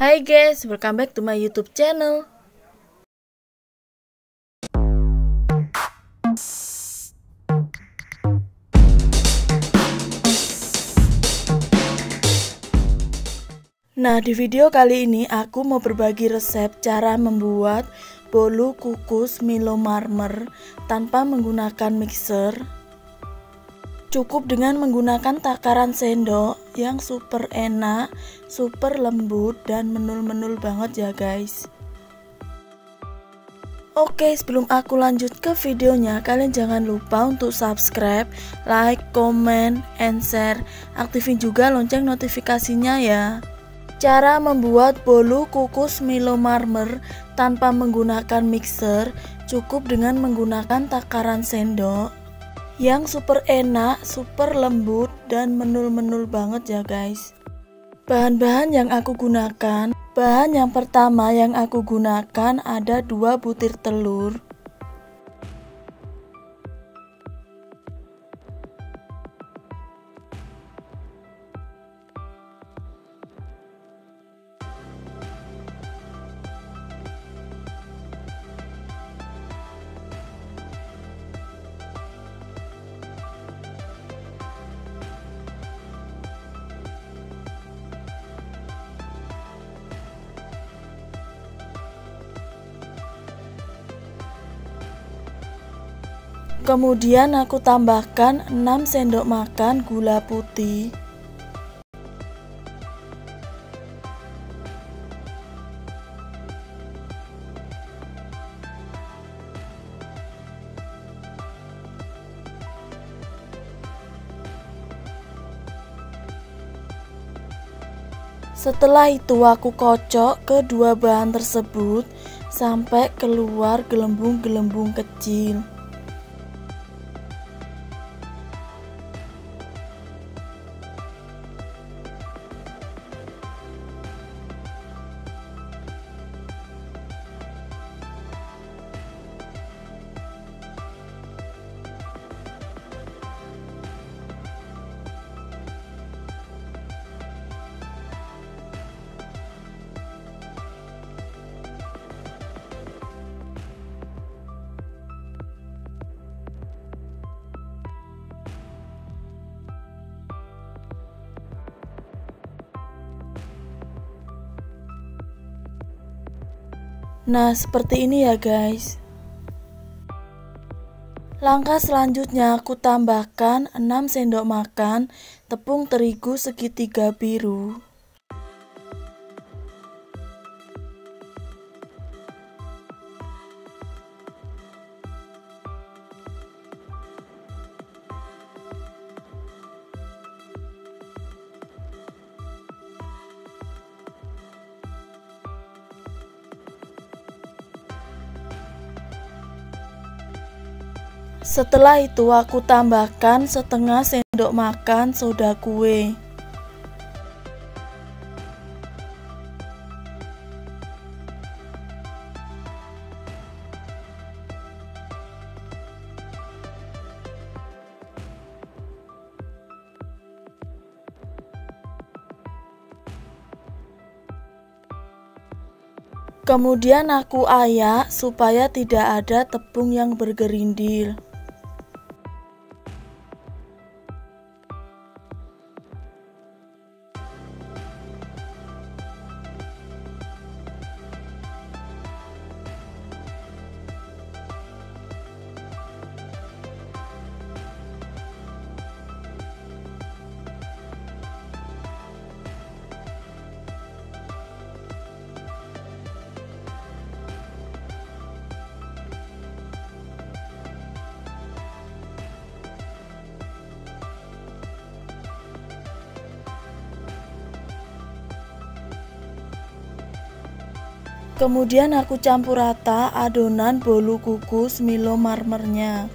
Hai guys, welcome back to my YouTube channel. Nah, di video kali ini aku mau berbagi resep cara membuat bolu kukus Milo Marmer tanpa menggunakan mixer. Cukup dengan menggunakan takaran sendok yang super enak, super lembut dan menul-menul banget ya guys. Oke, sebelum aku lanjut ke videonya, kalian jangan lupa untuk subscribe, like, comment, and share. Aktifin juga lonceng notifikasinya ya. Cara membuat bolu kukus Milo Marmer tanpa menggunakan mixer, cukup dengan menggunakan takaran sendok yang super enak, super lembut dan menul-menul banget ya guys. Bahan-bahan yang aku gunakan, bahan yang pertama yang aku gunakan ada 2 butir telur, kemudian aku tambahkan 6 sendok makan gula putih, setelah itu aku kocok kedua bahan tersebut sampai keluar gelembung-gelembung kecil. Nah, seperti ini ya guys. Langkah selanjutnya aku tambahkan 6 sendok makan tepung terigu segitiga biru. Setelah itu aku tambahkan setengah sendok makan soda kue. Kemudian aku ayak supaya tidak ada tepung yang bergerindil. Kemudian aku campur rata adonan bolu kukus Milo Marmernya.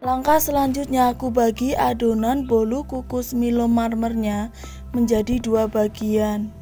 Langkah selanjutnya aku bagi adonan bolu kukus Milo marmernya menjadi 2 bagian.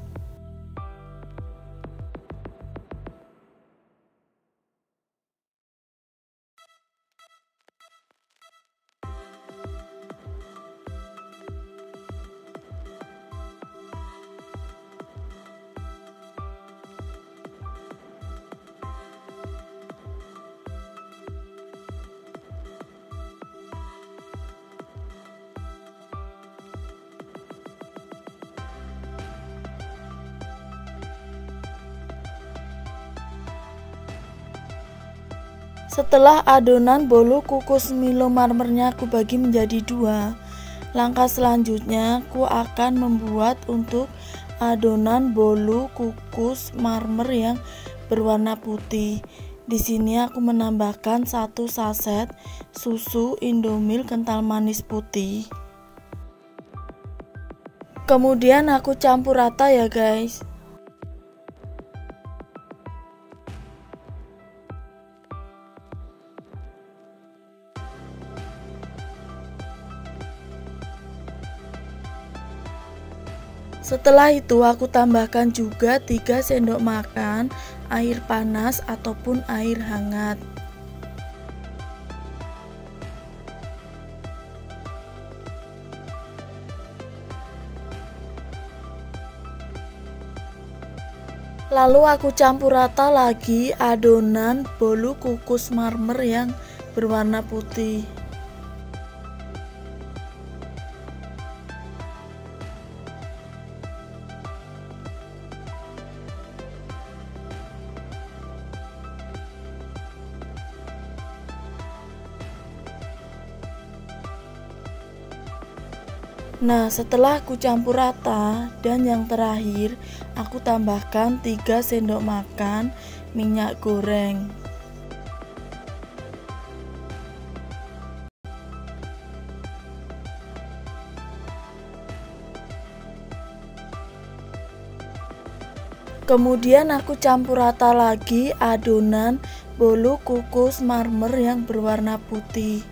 Setelah adonan bolu kukus Milo marmernya aku bagi menjadi 2, langkah selanjutnya aku akan membuat untuk adonan bolu kukus marmer yang berwarna putih. Di sini aku menambahkan 1 saset susu Indomilk kental manis putih. Kemudian aku campur rata ya guys. Setelah itu aku tambahkan juga 3 sendok makan air panas ataupun air hangat. Lalu aku campur rata lagi adonan bolu kukus marmer yang berwarna putih. Nah, setelah aku campur rata dan yang terakhir aku tambahkan 3 sendok makan minyak goreng. Kemudian aku campur rata lagi adonan bolu kukus marmer yang berwarna putih.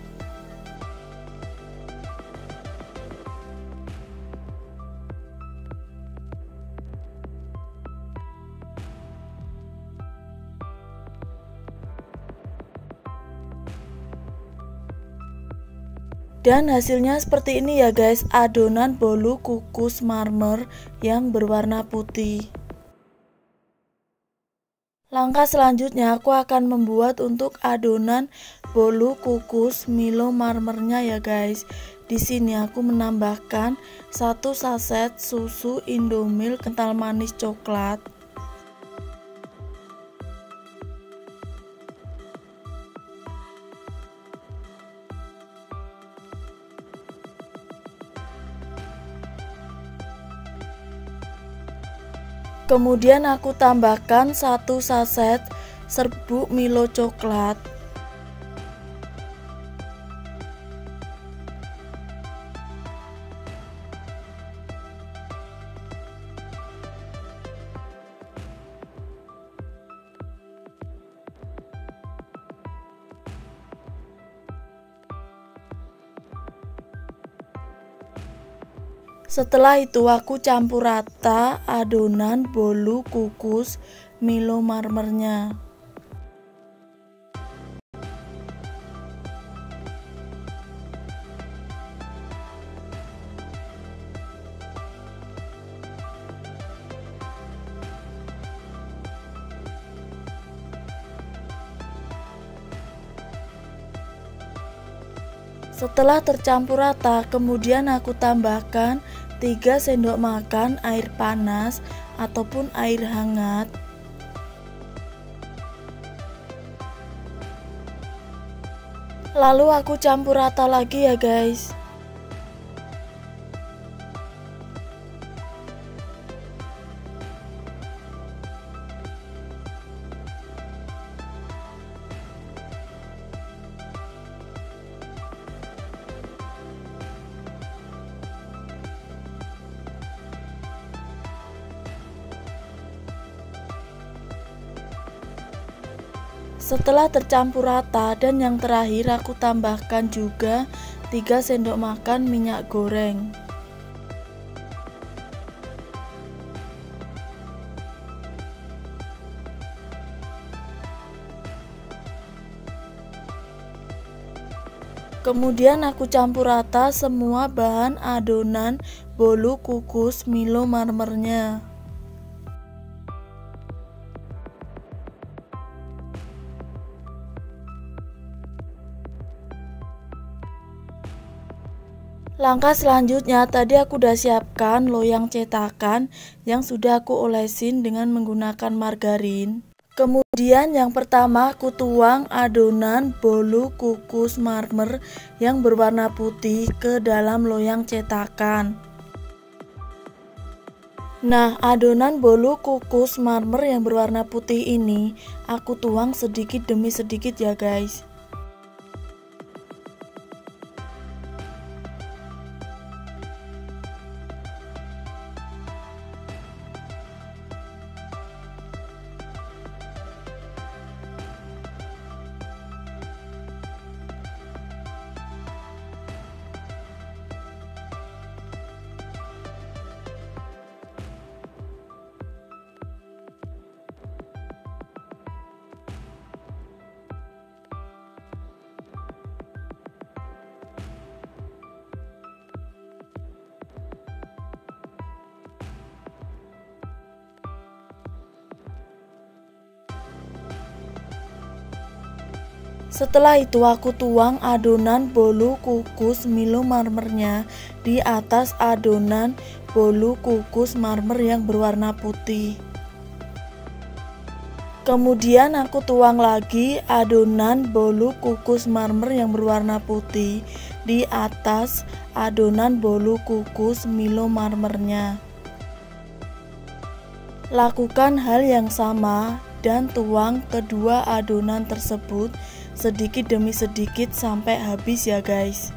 Dan hasilnya seperti ini ya guys, adonan bolu kukus marmer yang berwarna putih. Langkah selanjutnya aku akan membuat untuk adonan bolu kukus Milo marmernya ya guys. Di sini aku menambahkan 1 saset susu Indomilk kental manis coklat. Kemudian aku tambahkan 1 saset serbuk Milo coklat. Setelah itu aku campur rata adonan bolu kukus Milo marmernya. Setelah tercampur rata, kemudian aku tambahkan 3 sendok makan air panas ataupun air hangat. Lalu aku campur rata lagi ya guys. Setelah tercampur rata dan yang terakhir aku tambahkan juga 3 sendok makan minyak goreng. Kemudian aku campur rata semua bahan adonan bolu kukus Milo marmernya. Langkah selanjutnya, tadi aku udah siapkan loyang cetakan yang sudah aku olesin dengan menggunakan margarin. Kemudian yang pertama aku tuang adonan bolu kukus marmer yang berwarna putih ke dalam loyang cetakan. Nah, adonan bolu kukus marmer yang berwarna putih ini aku tuang sedikit demi sedikit ya guys. Setelah itu aku tuang adonan bolu kukus Milo marmernya di atas adonan bolu kukus marmer yang berwarna putih. Kemudian aku tuang lagi adonan bolu kukus marmer yang berwarna putih di atas adonan bolu kukus Milo marmernya. Lakukan hal yang sama dan tuang kedua adonan tersebut sedikit demi sedikit sampai habis ya guys.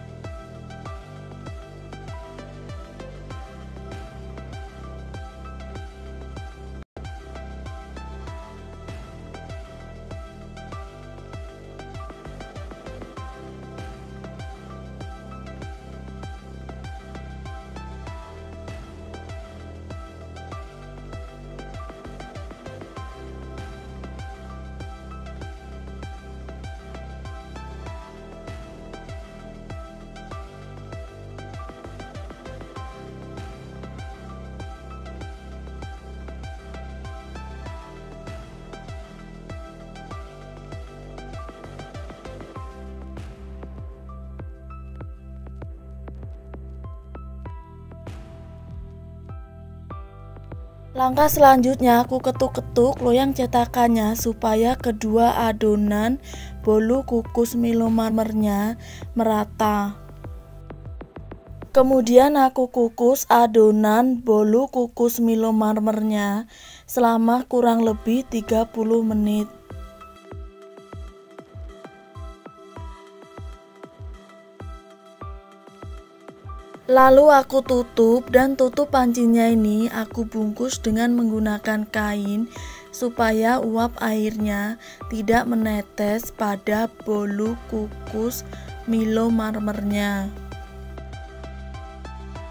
Langkah selanjutnya aku ketuk-ketuk loyang cetakannya supaya kedua adonan bolu kukus Milo marmernya merata. Kemudian aku kukus adonan bolu kukus Milo marmernya selama kurang lebih 30 menit. Lalu aku tutup, dan tutup pancinya ini aku bungkus dengan menggunakan kain supaya uap airnya tidak menetes pada bolu kukus Milo marmernya.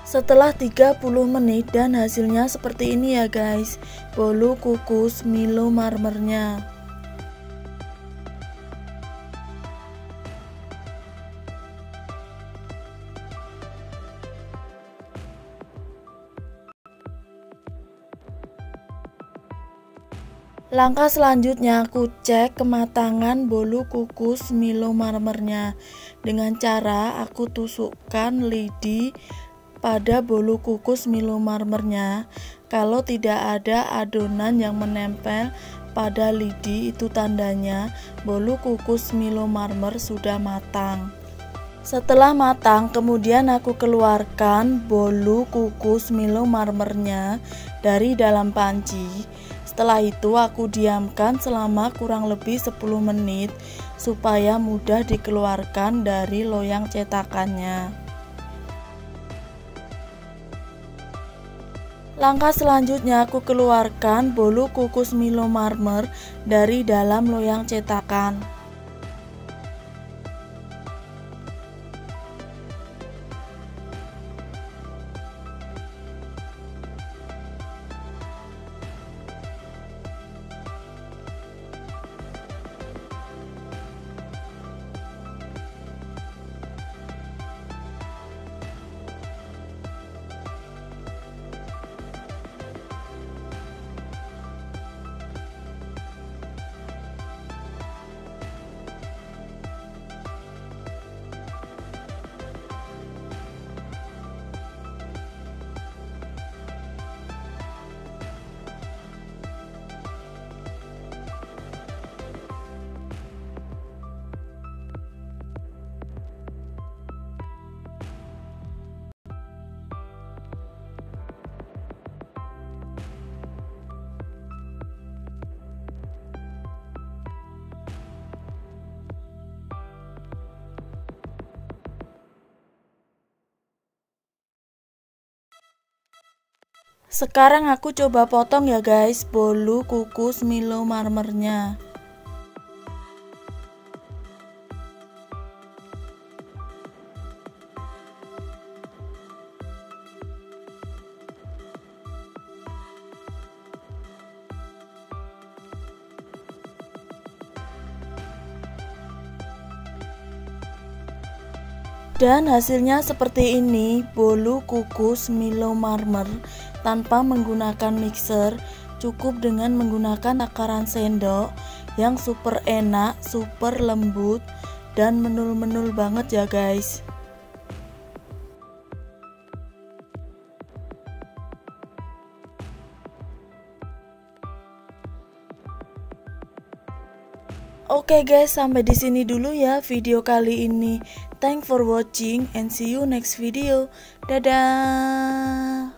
Setelah 30 menit dan hasilnya seperti ini ya guys, bolu kukus Milo marmernya. Langkah selanjutnya aku cek kematangan bolu kukus Milo marmernya dengan cara aku tusukkan lidi pada bolu kukus Milo marmernya. Kalau tidak ada adonan yang menempel pada lidi, itu tandanya bolu kukus Milo marmer sudah matang. Setelah matang, kemudian aku keluarkan bolu kukus Milo marmernya dari dalam panci. Setelah itu aku diamkan selama kurang lebih 10 menit supaya mudah dikeluarkan dari loyang cetakannya. Langkah selanjutnya aku keluarkan bolu kukus Milo Marmer dari dalam loyang cetakan. Sekarang aku coba potong ya guys bolu kukus Milo Marmernya. Dan hasilnya seperti ini, bolu kukus Milo Marmer tanpa menggunakan mixer, cukup dengan menggunakan takaran sendok yang super enak, super lembut dan menul-menul banget ya guys. Oke guys, sampai di sini dulu ya video kali ini. Thanks for watching and see you next video. Dadah.